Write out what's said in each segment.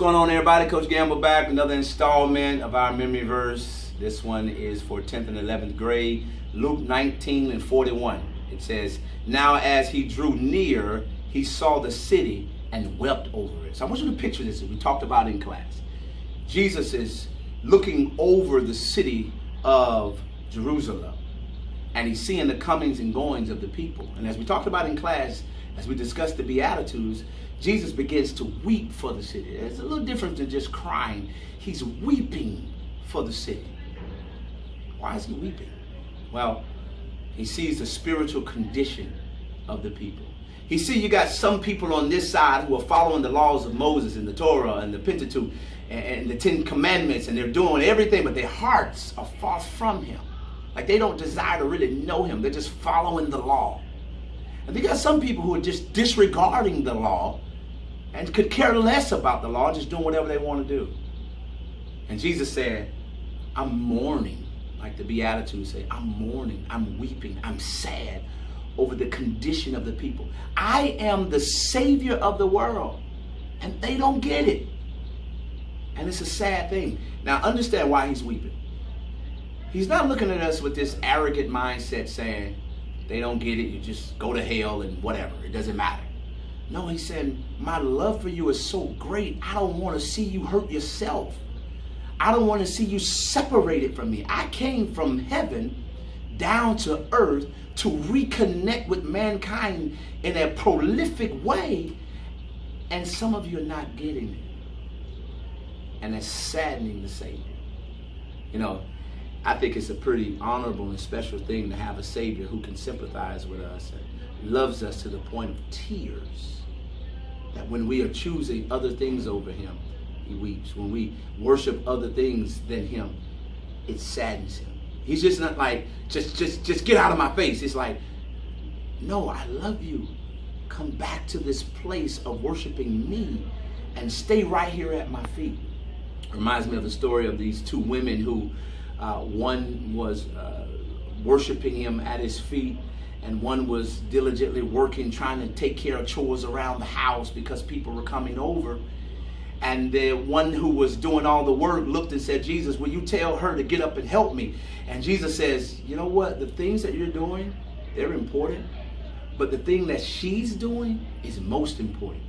going on, everybody? Coach Gamble back with another installment of our memory verse. This one is for 10th and 11th grade. Luke 19 and 41. It says, "Now as he drew near, he saw the city and wept over it." So I want you to picture this as we talked about in class. Jesus is looking over the city of Jerusalem, and he's seeing the comings and goings of the people. And as we talked about in class, as we discussed the Beatitudes, Jesus begins to weep for the city. It's a little different than just crying. He's weeping for the city. Why is he weeping? Well, he sees the spiritual condition of the people. He sees you got some people on this side who are following the laws of Moses and the Torah and the Pentateuch and the Ten Commandments, and they're doing everything, but their hearts are far from him. Like they don't desire to really know him. They're just following the law. And you got some people who are just disregarding the law and could care less about the law, just doing whatever they want to do. And Jesus said, I'm mourning, like the Beatitudes say, I'm mourning, I'm weeping, I'm sad over the condition of the people. I am the Savior of the world, and they don't get it. And it's a sad thing. Now understand why he's weeping. He's not looking at us with this arrogant mindset saying, they don't get it, you just go to hell and whatever, it doesn't matter. No, he said, my love for you is so great, I don't want to see you hurt yourself. I don't want to see you separated from me. I came from heaven down to earth to reconnect with mankind in a prolific way, and some of you are not getting it. And it's saddening to say. You know, I think it's a pretty honorable and special thing to have a Savior who can sympathize with us and loves us to the point of tears. That when we are choosing other things over him, he weeps. When we worship other things than him, it saddens him. He's just not like, just get out of my face. It's like, no, I love you. Come back to this place of worshiping me and stay right here at my feet. Reminds me of the story of these two women who one was worshiping him at his feet, and one was diligently working, trying to take care of chores around the house because people were coming over. And the one who was doing all the work looked and said, Jesus, will you tell her to get up and help me? And Jesus says, you know what? The things that you're doing, they're important. But the thing that she's doing is most important.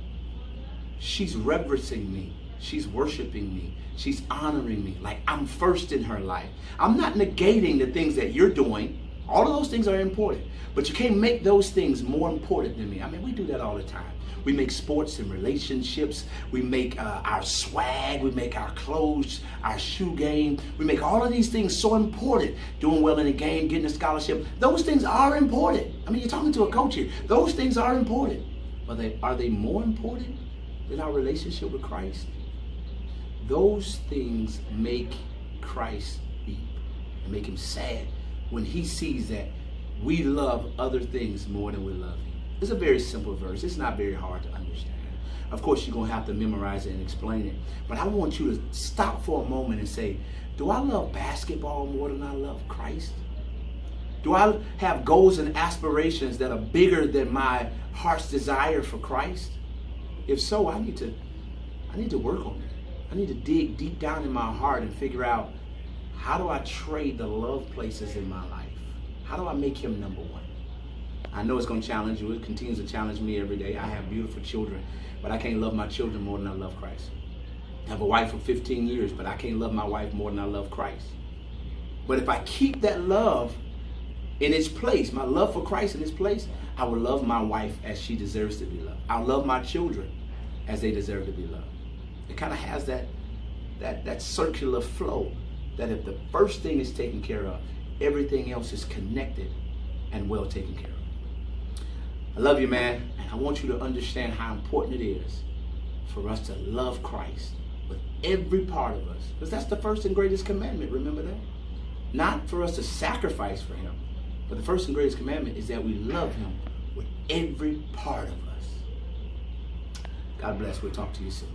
She's reverencing me. She's worshiping me. She's honoring me like I'm first in her life. I'm not negating the things that you're doing. All of those things are important. But you can't make those things more important than me. I mean, we do that all the time. We make sports and relationships. We make our swag. We make our clothes, our shoe game. We make all of these things so important. Doing well in the game, getting a scholarship. Those things are important. I mean, you're talking to a coach here. Those things are important. But are they more important than our relationship with Christ? Those things make Christ weep and make him sad when he sees that we love other things more than we love him. It's a very simple verse. It's not very hard to understand. Of course, you're going to have to memorize it and explain it. But I want you to stop for a moment and say, do I love basketball more than I love Christ? Do I have goals and aspirations that are bigger than my heart's desire for Christ? If so, I need to work on that. I need to dig deep down in my heart and figure out, how do I trade the love places in my life? How do I make him number one? I know it's going to challenge you. It continues to challenge me every day. I have beautiful children, but I can't love my children more than I love Christ. I have a wife for 15 years, but I can't love my wife more than I love Christ. But if I keep that love in its place, my love for Christ in its place, I will love my wife as she deserves to be loved. I'll love my children as they deserve to be loved. It kind of has that circular flow, that if the first thing is taken care of, everything else is connected and well taken care of. I love you, man, and I want you to understand how important it is for us to love Christ with every part of us, because that's the first and greatest commandment. Remember that? Not for us to sacrifice for him, but the first and greatest commandment is that we love him with every part of us. God bless. We'll talk to you soon.